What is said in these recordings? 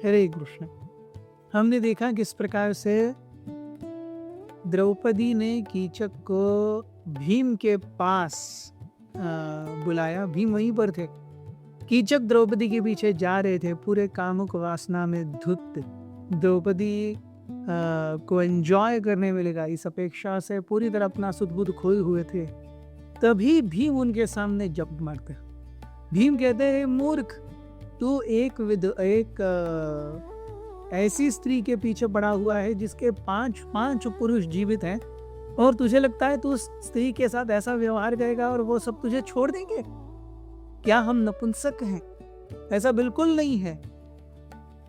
हरे कृष्ण। हमने देखा किस प्रकार से द्रौपदी ने कीचक को भीम के पास बुलाया। भीम वहीं पर थे। कीचक द्रौपदी के पीछे जा रहे थे, पूरे कामुक वासना में धुत। द्रौपदी को एंजॉय करने में लगा, इस अपेक्षा से पूरी तरह अपना सुध-बुध खोए हुए थे। तभी भीम उनके सामने जंप मारते। भीम कहते हैं, मूर्ख, तू एक ऐसी स्त्री के पीछे पड़ा हुआ है जिसके पांच पुरुष जीवित हैं, और तुझे लगता है तू उस स्त्री के साथ ऐसा व्यवहार करेगा और वो सब तुझे छोड़ देंगे? क्या हम नपुंसक हैं? ऐसा बिल्कुल नहीं है।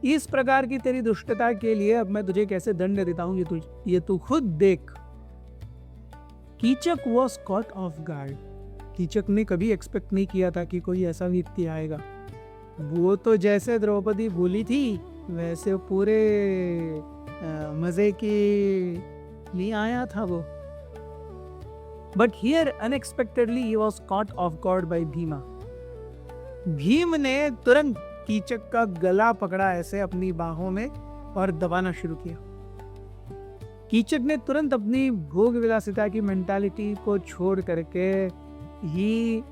इस प्रकार की तेरी दुष्टता के लिए अब मैं तुझे कैसे दंड देता हूं, ये तू खुद देख। Kichak was caught off guard. Kichak ने कभी एक्सपेक्ट नहीं किया था कि कोई ऐसा व्यक्ति आएगा। वो तो जैसे द्रौपदी बोली थी वैसे पूरे मजे की लिए आया था वो। But here unexpectedly he was caught off guard by Bhima. Bhim ने तुरंत कीचक का गला पकड़ा ऐसे अपनी बाहों में और दबाना शुरू किया। कीचक ने तुरंत अपनी भोग विलासिता की मेंटालिटी को छोड़ करके ही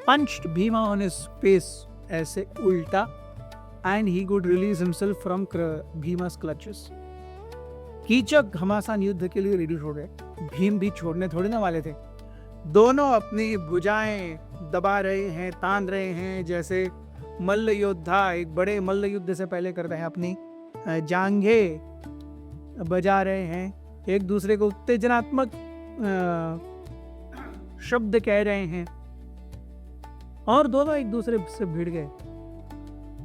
punched Bhima on his face ऐसे उल्टा, and he could release himself from Bhima's clutches. Kichaka घमासान युद्ध के लिए रेडी हो गए। भीम भी छोड़ने थोड़ी ना वाले थे। दोनों अपनी भुजाएं दबा रहे हैं, तान रहे हैं, जैसे मल्ल योद्धा एक बड़े मल्ल युद्ध से पहले करते हैं। अपनी जांघे बजा रहे हैं, एक दूसरे को उत्तेजनात्मक शब्द कह रहे हैं, और दोनों एक दूसरे से भिड़ गए।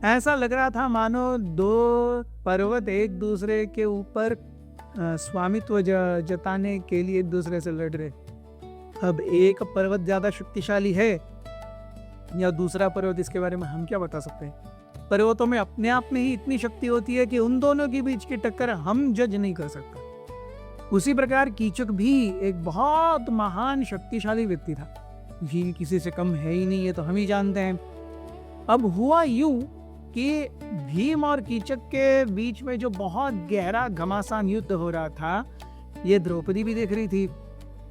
ऐसा लग रहा था मानो दो पर्वत एक दूसरे के ऊपर स्वामित्व जताने के लिए एक दूसरे से लड़ रहे। अब एक पर्वत ज्यादा शक्तिशाली है या दूसरा पर्वत, इसके बारे में हम क्या बता सकते हैं। पर्वतों में अपने आप में ही इतनी शक्ति होती है कि उन दोनों के बीच की टक्कर हम जज नहीं कर सकते। उसी प्रकार कीचक भी एक बहुत महान शक्तिशाली व्यक्ति था। भीम किसी से कम है ही नहीं, ये तो हम ही जानते हैं। अब हुआ यूं कि भीम और कीचक के बीच में जो बहुत गहरा घमासान युद्ध हो रहा था, ये द्रौपदी भी देख रही थी।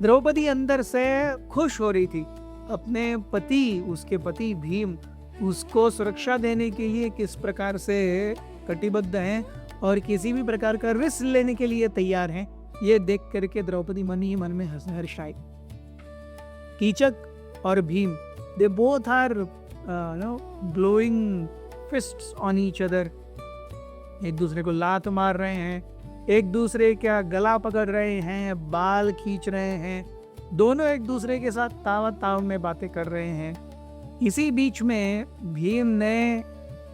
द्रौपदी अंदर से खुश हो रही थी। अपने पति, उसके पति भीम, उसको सुरक्षा देने के लिए किस प्रकार से कटिबद्ध हैं और किसी भी प्रकार का रिस्क लेने के लिए तैयार हैं, ये देख करके द्रौपदी मन ही मन में हर्षाई। कीचक और Bhim, they both are blowing fists on each other. एक दूसरे को लात मार रहे हैं, एक दूसरे का गला पकड़ रहे हैं, बाल खींच रहे हैं, दोनों एक दूसरे के साथ ताव में बातें कर रहे हैं। इसी बीच में भीम ने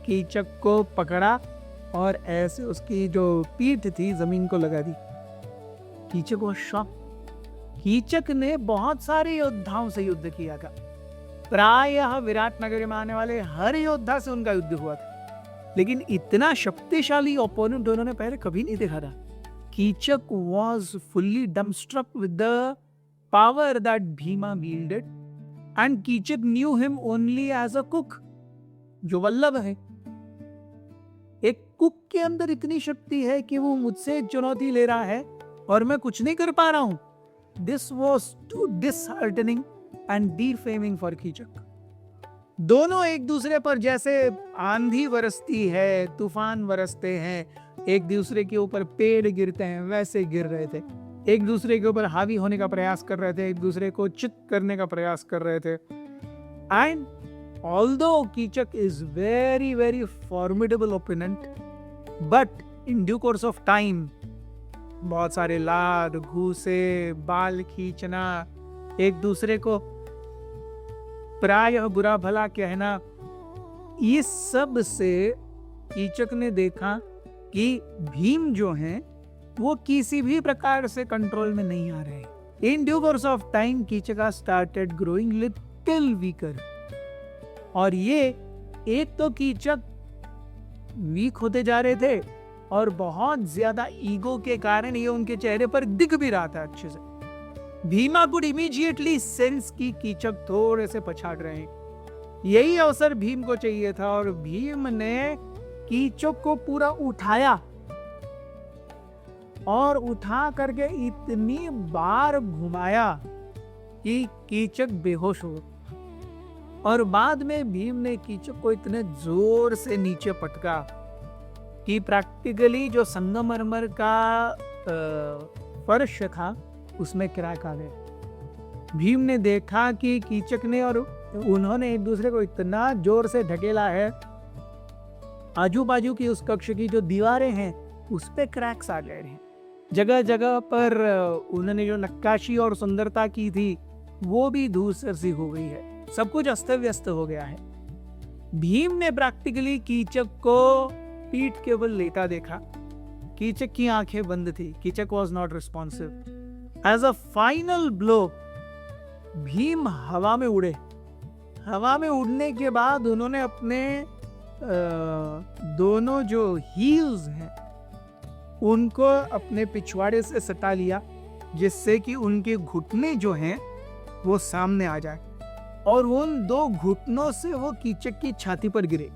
कीचक को पकड़ा और ऐसे उसकी जो पीठ थी जमीन को लगा दी। कीचक को शॉक। कीचक ने बहुत सारे योद्धाओं से युद्ध किया था। प्रायः विराटनगर में आने वाले हर योद्धा से उनका युद्ध हुआ था, लेकिन इतना शक्तिशाली ओपोनेंट उन्होंने पहले कभी नहीं देखा था। Kichaka was fully dumbstruck with the power that Bhima wielded, and Kichaka knew him only as a cook, जो वल्लभ है। एक कुक के अंदर इतनी शक्ति है कि वो मुझसे चुनौती ले रहा है और मैं कुछ नहीं कर पा रहा हूं। This was too disheartening and defaming for Kichaka. दोनों एक दूसरे पर जैसे आंधी बरसती है, तूफान बरसते हैं, एक दूसरे के ऊपर पेड़ गिरते हैं, वैसे गिर रहे थे। एक दूसरे के ऊपर हावी होने का प्रयास कर रहे थे, एक दूसरे को चित करने का प्रयास कर रहे थे। And although Kichak is very very formidable opponent, but in due course of time, बहुत सारे लाद, घूसे, बाल खींचना, एक दूसरे को प्रायः बुरा भला कहना, इस सब से कीचक ने देखा कि भीम जो हैं वो किसी भी प्रकार से कंट्रोल में नहीं आ रहे। In due course of time Kichak started growing little weaker. और ये एक तो कीचक वीक होते जा रहे थे और बहुत ज्यादा ईगो के कारण ये उनके चेहरे पर दिख भी रहा था अच्छे से। भीमा कुड इमीडिएटली सेंस की कीचक थोड़े से पछाड़ रहे हैं। यही अवसर भीम को चाहिए था और भीम ने कीचक को पूरा उठाया और उठा करके इतनी बार घुमाया कि कीचक बेहोश हो। और बाद में भीम ने कीचक को इतने जोर से नीचे पटका कि प्रैक्टिकली जो संगमरमर का फर्श था उसमें क्रैक आ गया। भीम ने देखा कि कीचक ने और उन्होंने एक दूसरे को इतना जोर से ढकेला है, आजू बाजू की उस कक्ष की जो दीवारें हैं उस पे क्रैक्स आ गए हैं। जगह जगह पर उन्होंने जो नक्काशी और सुंदरता की थी वो भी धूसर सी हो गई है। सब कुछ अस्त व्यस्त हो गया है। भीम ने प्रैक्टिकली कीचक को पीठ के बल लेटा देखा। कीचक की आंखें बंद थी। Kichak was not responsive. As a final blow Bhim हवा में उड़े। हवा में उड़ने के बाद उन्होंने अपने दोनों जो हील्स हैं उनको अपने पिछवाड़े से सटा लिया, जिससे कि उनके घुटने जो हैं वो सामने आ जाए, और उन दो घुटनों से वो कीचक की छाती पर गिरे।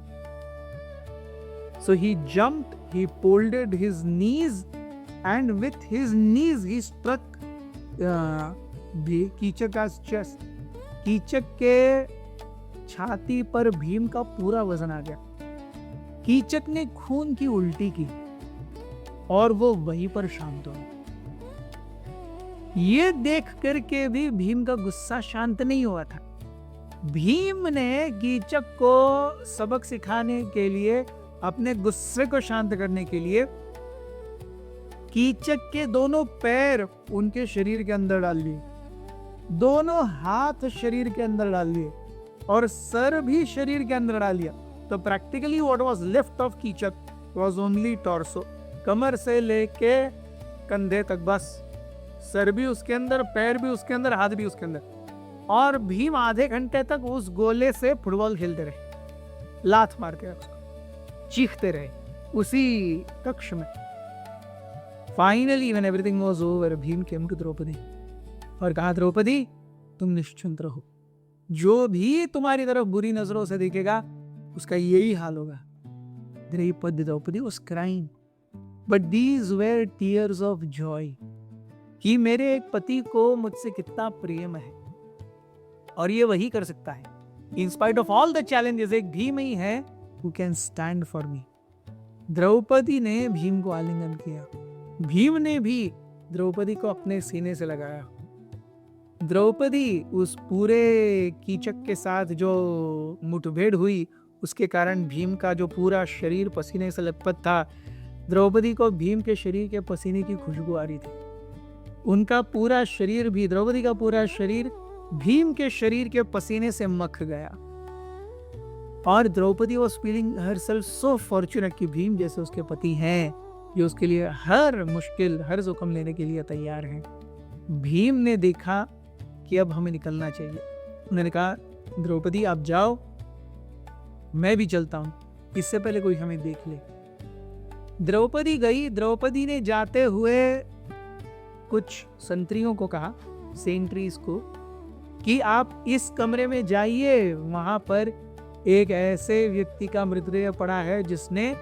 So he jumped, he folded his knees, and with his knees he struck कीचक's chest. Kichaka के छाती पर भीम का पूरा वजन आ गया। कीचक ने खून की उल्टी की और वो वहीं पर शांत हो गया। ये देख करके भी भीम का गुस्सा शांत नहीं हुआ था। भीम ने कीचक को सबक सिखाने के लिए, अपने गुस्से को शांत करने के लिए, कीचक के दोनों पैर उनके शरीर के अंदर डाल लिए, दोनों हाथ शरीर के अंदर डाल लिए और सर भी शरीर के अंदर डाल लिया। तो practically what was left of Kichak was only torso. कमर से लेके कंधे तक बस। सर भी उसके अंदर, पैर भी उसके अंदर, हाथ भी उसके अंदर। और भीम आधे घंटे तक उस गोले से फुटबॉल खेलते रहे, लात मार के उसको, चीखते रहे उसी कक्ष में। Finally when everything was over, Bhim came to Draupadi और कहा, द्रौपदी तुम निश्चिंत रहो, जो भी तुम्हारी तरफ बुरी नजरों से देखेगा उसका यही हाल होगा। Draupadi was crying, but these were tears of joy, कि मेरे एक पति को मुझसे कितना प्रेम है और ये वही कर सकता है। In spite of all the challenges, एक भीम ही है who can stand for me. Draupadi ने भीम को आलिंगन किया, भीम ने भी द्रौपदी को अपने सीने से लगाया। द्रौपदी उस पूरे कीचक के साथ जो मुठभेड़ हुई उसके कारण भीम का जो पूरा शरीर पसीने से लथपथ था, द्रौपदी को भीम के शरीर के पसीने की खुशबू आ रही थी। उनका पूरा शरीर भी, द्रौपदी का पूरा शरीर भीम के शरीर के पसीने से मख गया। और Draupadi was feeling herself so fortunate कि भीम जैसे उसके पति हैं जो उसके लिए हर मुश्किल, हर जोखिम लेने के लिए तैयार हैं। भीम ने देखा कि अब हमें निकलना चाहिए। उन्होंने कहा, द्रौपदी आप जाओ, मैं भी चलता हूं, इससे पहले कोई हमें देख ले। द्रौपदी गई। द्रौपदी ने जाते हुए कुछ संतरियों को कहा, सेंट्रीज को, कि आप इस कमरे में जाइए, वहां पर एक ऐसे व्यक्ति का मृतदेह पड़ा है जिसने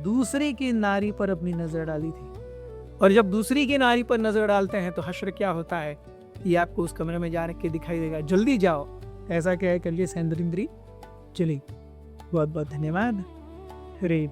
दूसरी की नारी पर अपनी नजर डाली थी। और जब दूसरी की नारी पर नजर डालते हैं तो हश्र क्या होता है ये आपको उस कमरे में जाने के दिखाई देगा। जल्दी जाओ। ऐसा क्या है, करिए सेंद्रिंद्री। चलिए, बहुत बहुत धन्यवाद। हरे